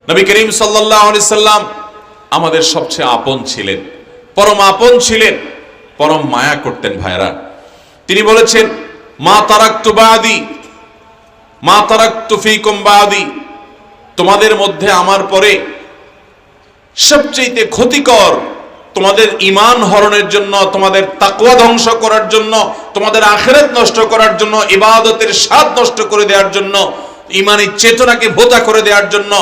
নবী করিম সাল্লাল্লাহু আলাইহি সাল্লাম আমাদের সবচেয়ে আপন ছিলেন, পরম আপন ছিলেন, পরম মায়া করতেন। ভাইরা, তিনি বলেছেন, মা তারাকতু বাদি, মা তারাকতু ফীকুম বাদি, তোমাদের মধ্যে আমার পরে সবচেয়ে ক্ষতিকর, তোমাদের ঈমান হরণের জন্য, তোমাদের তাকওয়া ধ্বংস করার জন্য, তোমাদের আখিরাত নষ্ট করার জন্য, ইবাদতের স্বাদ নষ্ট করে দেওয়ার জন্য, ঈমানের চেতনাকে ভোঁতা করে দেওয়ার জন্য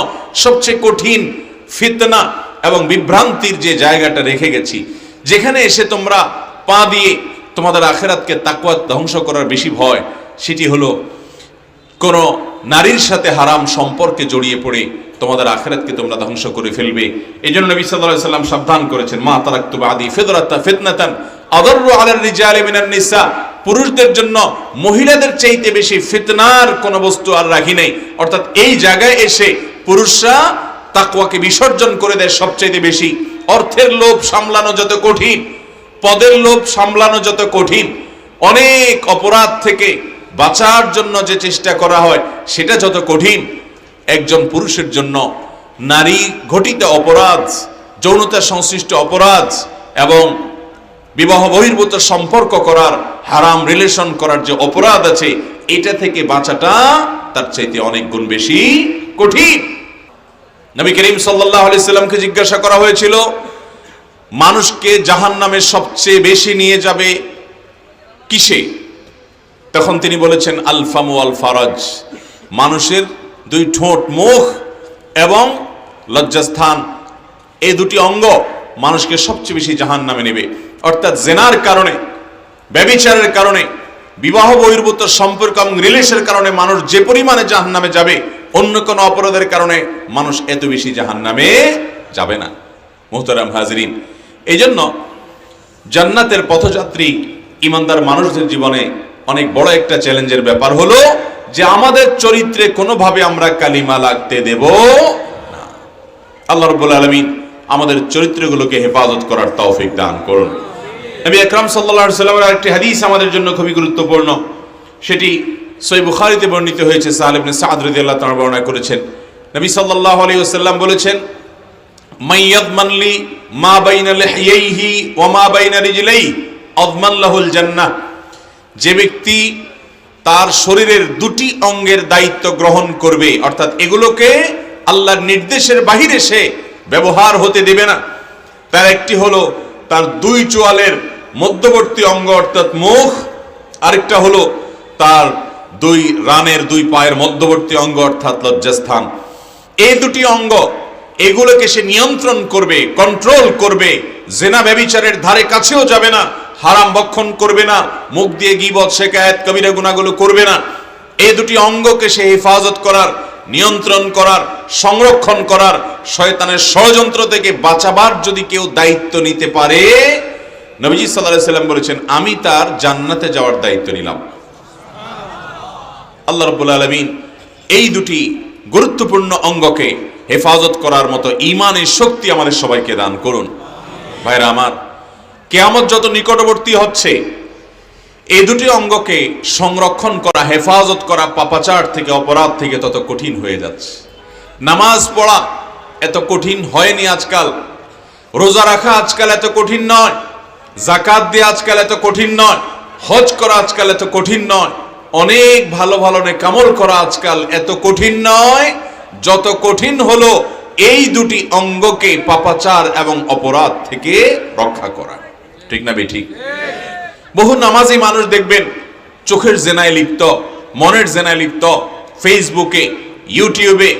সবচেয়ে কঠিন ফিতনা এবং বিভ্রান্তির যে জায়গাটা রেখে গেছি, যেখানে এসে তোমরা পা দিয়ে তোমাদের আখিরাতকে তাকওয়া ধ্বংস করার বেশি ভয়, সেটি হলো কোন নারীর সাথে হারাম সম্পর্কে জড়িয়ে পড়ে তোমাদের আখিরাতকে তোমরা ধ্বংস করে ফেলবে। এই জন্য নবী সাল্লাল্লাহু আলাইহি সাল্লাম সাবধান করেছেন, মা তারাকতু বাদি ফিতনাতান আদাররু আলার রিজালি মিনান নিসা, পুরুষদের জন্য মহিলাদের চাইতে বেশি ফিতনার কোন বস্তু আর রাখি নাই। অর্থাৎ এই জায়গায় এসে পুরুষরা তাকওয়াকে বিসর্জন করে দেয় সবচেয়ে বেশি। অর্থের লোভ সামলানো যত কঠিন, পদের লোভ সামলানো যত কঠিন, অনেক অপরাধ থেকে বাঁচার জন্য যে চেষ্টা করা হয় সেটা যত কঠিন, একজন পুরুষের জন্য নারী ঘটিত অপরাধ, যৌনতা সংশ্লিষ্ট অপরাধ এবং বিবাহ বহির্ভূত সম্পর্ক করার, হারাম রিলেশন করার যে অপরাধ আছে, এটা থেকে বাঁচাটা তার চাইতে অনেক গুণ বেশি কঠিন। নবী করিম সাল্লাল্লাহু আলাইহি সাল্লামকে জিজ্ঞাসা করা হয়েছিল, মানুষকে জাহান্নামে সবচেয়ে বেশি নিয়ে যাবে কিসে? তখন তিনি বলেছেন, আল ফামু আল ফারাজ, মানুষের দুই ঠোঁট, মুখ এবং লজ্জাস্থান, এই দুটি অঙ্গ মানুষকে সবচেয়ে বেশি জাহান্নামে নেবে। অর্থাৎ জেনার কারণে, ব্যভিচারের কারণে, বিবাহ বহির্ভূত সম্পর্ক এবং রিলেশনের কারণে মানুষ যে পরিমাণে জাহান্নামে যাবে, অন্য কোনো অপরাধের কারণে মানুষ এত বেশি জাহান্নামে যাবে না। মুহতারাম হাজরিন, এই জন্য জান্নাতের পথযাত্রী ইমানদার মানুষদের জীবনে অনেক বড় একটা চ্যালেঞ্জের ব্যাপার হলো যে আমাদের চরিত্রে কোনোভাবে আমরা কালিমা লাগতে দেব না। আল্লাহ রাব্বুল আলামিন আমাদের চরিত্রগুলোকে হেফাজত করার তৌফিক দান করুন। নবী আকরাম সাল্লাল্লাহু আলাইহি ওয়াসাল্লামের আরেকটি হাদিস আমাদের জন্য খুবই গুরুত্বপূর্ণ, সেটি সহিহ বুখারীতে বর্ণিত হয়েছে। সাহল ইবনে সাদ রাদিয়াল্লাহু তাআলা বর্ণনা করেছেন, নবী সাল্লাল্লাহু আলাইহি ওয়াসাল্লাম বলেছেন, মাইয়াদমান লি মা বাইনা লিহইহি ওয়া মা বাইনা রিজলাইহি আযমান লাহুল জান্নাহ, যে ব্যক্তি তার শরীরের দুটি অঙ্গের দায়িত্ব গ্রহণ করবে, অর্থাৎ এগুলোকে আল্লাহর নির্দেশের বাহিরে সে ব্যবহার হতে দেবে না। তার একটি হলো তার দুই চোয়ালের মধ্যবর্তী অঙ্গ অর্থাৎ মুখ, আরেকটা হলো তার দুই রানের দুই পায়ের মধ্যবর্তী অঙ্গ অর্থাৎ লজ্জাস্থান। এই দুটি অঙ্গ, এগুলোকে সে নিয়ন্ত্রণ করবে, কন্ট্রোল করবে, জেনা ব্যভিচারের ধারে কাছেও যাবে না, হারাম ভক্ষণ করবে না, মুখ দিয়ে গীবত, শিকায়াত, কবিরা গুনাহগুলো করবে না। এই দুটি অঙ্গকে সে হেফাজত করার, নিয়ন্ত্রণ করার, সংরক্ষণ করার, শয়তানের ষড়যন্ত্র থেকে বাঁচাবার যদি কেউ দায়িত্ব নিতে পারে, নবীজি সাল্লাল্লাহু আলাইহি ওয়াসাল্লাম বলেছেন, আমি তার জান্নাতে যাওয়ার দায়িত্ব নিলাম। আল্লাহ রাব্বুল আলামিন এই দুটি গুরুত্বপূর্ণ অঙ্গকে হেফাজত করার মতো ঈমানের শক্তি আমাদের সবাইকে দান করুন। ভাইরা আমার, কিয়ামত যত নিকটবর্তী হচ্ছে, এই দুটি অঙ্গকে সংরক্ষণ করা, হেফাজত করা পাপাচার থেকে, অপরাধ থেকে তত কঠিন হয়ে যাচ্ছে। নামাজ পড়া এত কঠিন হয়নি আজকাল, রোজা রাখা আজকাল এত কঠিন নয়, যাকাত দেওয়া আজকাল এত কঠিন নয়, হজ করা আজকাল এত কঠিন নয়, অনেক ভালো ভালো নেকামল করা আজকাল এত কঠিন নয়, যত কঠিন হলো এই দুটি অঙ্গকে পাপাচার এবং অপরাধ থেকে রক্ষা করা। ঠিক না বেঠিক? বহু নামাজি মানুষ দেখবেন চোখের জেনায় লিপ্ত, মনের জেনায় লিপ্ত, ফেসবুকে, ইউটিউবে,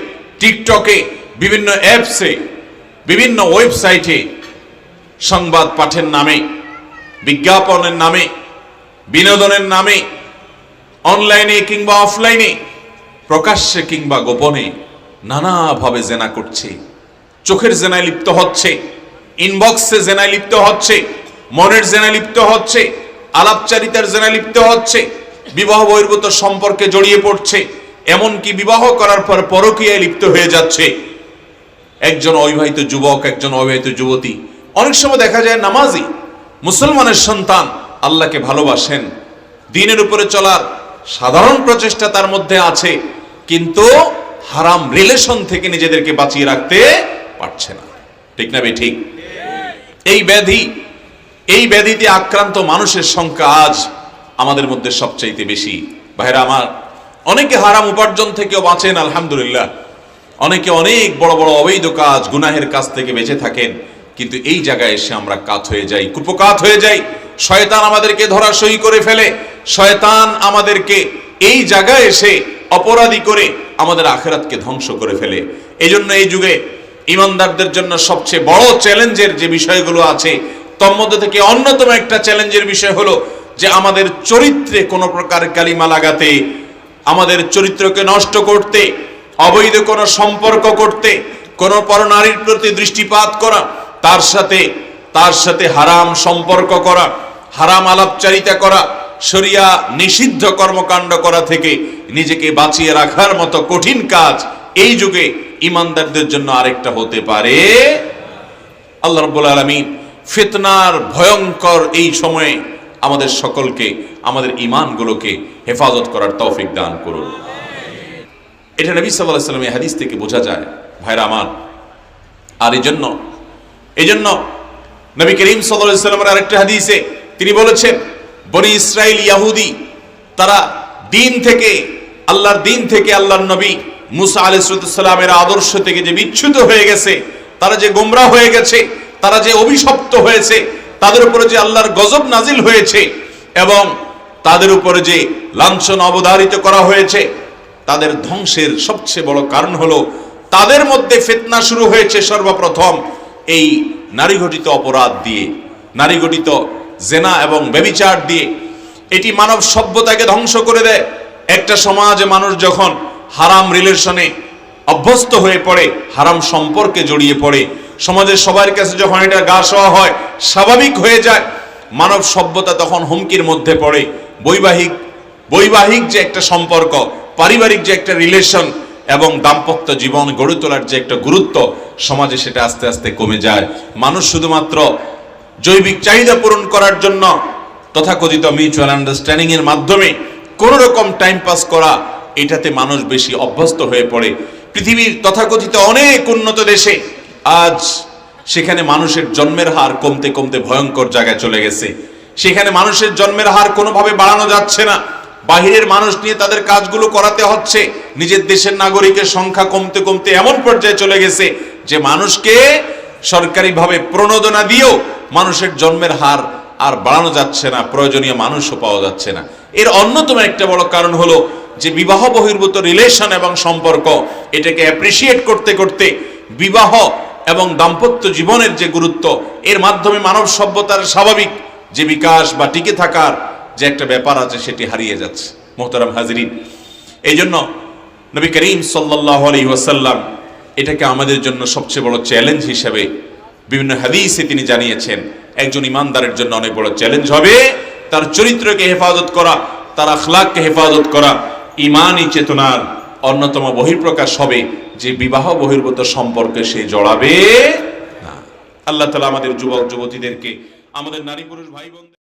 টিকটকে, বিভিন্ন অ্যাপসে, বিভিন্ন ওয়েবসাইটে সংবাদ পাঠের নামে, বিজ্ঞাপনের নামে, বিনোদনের নামে, অনলাইনে কিংবা অফলাইনে, প্রকাশ্যে কিংবা গোপনে নানাভাবে জেনা করছে, চোখের জেনায় লিপ্ত হচ্ছে, ইনবক্সে জেনায় লিপ্ত হচ্ছে, মনের জেনায় লিপ্ত হচ্ছে, আলাপচারিতার জেনায় লিপ্ত হচ্ছে, বিবাহ বহির্ভূত সম্পর্কে জড়িয়ে পড়ছে, এমনকি বিবাহ করার পর পরকীয়ায় লিপ্ত হয়ে যাচ্ছে। একজন অবিবাহিত যুবক, একজন অবিবাহিত যুবতী, অনেক সময় দেখা যায় নামাজি মুসলমানের সন্তান, আল্লাহকে ভালোবাসেন, দ্বীনের উপরে চলার সাধারণ প্রচেষ্টা তার মধ্যে আছে, কিন্তু হারাম রিলেশন থেকে নিজেদেরকে বাঁচিয়ে রাখতে পারছে না। ঠিক না ঠিক? এই ব্যাধিতে আক্রান্ত মানুষের সংখ্যা আজ আমাদের মধ্যে সবচাইতে বেশি। ভাইরা আমার, অনেকে হারাম উপার্জন থেকেও বাঁচেন আলহামদুলিল্লাহ, অনেকে অনেক বড় বড় অবৈধ কাজ গুনাহের কাজ থেকে বেঁচে থাকেন, কিন্তু এই জায়গায় এসে আমরা কাত হয়ে যাই, কুপকাত হয়ে যাই। শয়তান আমাদেরকে ধরাশয়ী করে ফেলে, শয়তান আমাদেরকে এই জায়গায় এসে অপরাধী করে আমাদের আখিরাতকে ধ্বংস করে ফেলে। এই জন্য এই যুগে ইমানদারদের জন্য সবচেয়ে বড় চ্যালেঞ্জের যে বিষয়গুলো আছে, তার মধ্যে থেকে অন্যতম একটা চ্যালেঞ্জের বিষয় হলো যে আমাদের চরিত্রে কোনো প্রকার কালিমা লাগাতে, আমাদের চরিত্রকে নষ্ট করতে, অবৈধ কোনো সম্পর্ক করতে, কোনো পরনারীর প্রতি দৃষ্টিপাত করা, তার সাথে হারাম সম্পর্ক করা, হারাম আলাপচারিতা করা, শরিয়া নিষিদ্ধ কর্মকাণ্ড করা থেকে নিজেকে বাঁচিয়ে রাখার মতো কঠিন কাজ এই যুগে ইমানদারদের জন্য আরেকটা হতে পারে। আল্লাহ রাব্বুল আলামিন ফিতনার ভয়ঙ্কর এই সময়ে আমাদের সকলকে আমাদের ঈমানগুলোকে হেফাজত করার তৌফিক দান করুন। এটা নবী সাল্লাল্লাহু আলাইহি ওয়াসাল্লামের হাদিস থেকে বোঝা যায় ভাইরা আমার। আর এই জন্য নবী করিম সাল্লাল্লাহু আলাইহি ওয়াসাল্লামের আরেকটা হাদিসে তিনি বলেছেন, বনি ইসরাইল ইহুদি তারা আল্লাহর দিন থেকে আল্লাহর নবী মুসা আলাইহিস সালামের আদর্শ থেকে যে বিচ্যুত হয়ে গেছে, তারা যে গোমরাহ হয়ে গেছে, তারা যে অভিশপ্ত হয়েছে, তাদের উপরে যে আল্লাহর গজব নাজিল হয়েছে এবং তাদের উপরে যে লাঞ্ছনা অবধারিত করা হয়েছে, তাদের ধ্বংসের সবচেয়ে বড় কারণ হলো তাদের মধ্যে ফিতনা শুরু হয়েছে সর্বপ্রথম এই নারীঘটিত অপরাধ দিয়ে, নারীঘটিত জেনা এবং ব্যভিচার দিয়ে। এটি মানব সভ্যতাকে ধ্বংস করে দেয়। একটা সমাজে মানুষ যখন হারাম রিলেশনে অভ্যস্ত হয়ে পড়ে, হারাম সম্পর্কে জড়িয়ে পড়ে, সমাজের সবার কাছে যখন এটা গা সওয়া হয়, স্বাভাবিক হয়ে যায়, মানব সভ্যতা তখন হুমকির মধ্যে পড়ে। বৈবাহিক যে একটা সম্পর্ক, পারিবারিক যে একটা রিলেশন এবং দাম্পত্য জীবন গড়ে তোলার যে একটা গুরুত্ব, সমাজে সেটা আস্তে আস্তে কমে যায়। মানুষ শুধুমাত্র জৈবিক চাহিদা পূরণ করার জন্য তথাকথিত মিউচুয়াল আন্ডারস্ট্যান্ডিং এর মাধ্যমে কোন রকম টাইম পাস করা, এটাতে মানুষ বেশি অভ্যস্ত হয়ে পড়ে। পৃথিবীর তথাকথিত অনেক উন্নত দেশে আজ সেখানে মানুষের জন্মের হার কমতে কমতে ভয়ঙ্কর জায়গায় চলে গেছে। সেখানে মানুষের জন্মের হার কোনোভাবে বাড়ানো যাচ্ছে না। বাহিরের মানুষ নিয়ে তাদের কাজগুলো করাতে হচ্ছে। নিজের দেশের নাগরিকের সংখ্যা কমতে কমতে এমন পর্যায়ে চলে গেছে যে মানুষকে সরকারিভাবে প্রণোদনা দিয়েও মানুষের জন্মের হার আর বাড়ানো যাচ্ছে না, প্রয়োজনীয় মানুষও পাওয়া যাচ্ছে না। এর অন্যতম একটা বড় কারণ হলো যে বিবাহ বহির্ভূত রিলেশন এবং সম্পর্ক, এটাকে অ্যাপ্রিসিয়েট করতে করতে বিবাহ এবং দাম্পত্য জীবনের যে গুরুত্ব, এর মাধ্যমে মানব সভ্যতার স্বাভাবিক যে বিকাশ বা টিকে থাকার যে একটা ব্যাপার আছে, সেটি হারিয়ে যাচ্ছে। মোহতারাম হাজরিন, এই জন্য নবী করিম সাল্লাল্লাহু আলাইহি ওয়াসাল্লাম এটাকে আমাদের জন্য সবচেয়ে বড় চ্যালেঞ্জ হিসেবে বিভিন্ন হাদিসে তিনি জানিয়েছেন। একজন ইমানদারের জন্য অনেক বড় চ্যালেঞ্জ হবে তার চরিত্রকে হেফাজত করা, তার আখলাককে হেফাজত করা। ঈমানি চেতনার অন্যতম বহিঃপ্রকাশ হবে যে বিবাহ বহির্ভূত সম্পর্কে সে জড়াবে না। আল্লাহ তাআলা আমাদের যুবক যুবতীদেরকে, আমাদের নারী পুরুষ ভাই বোন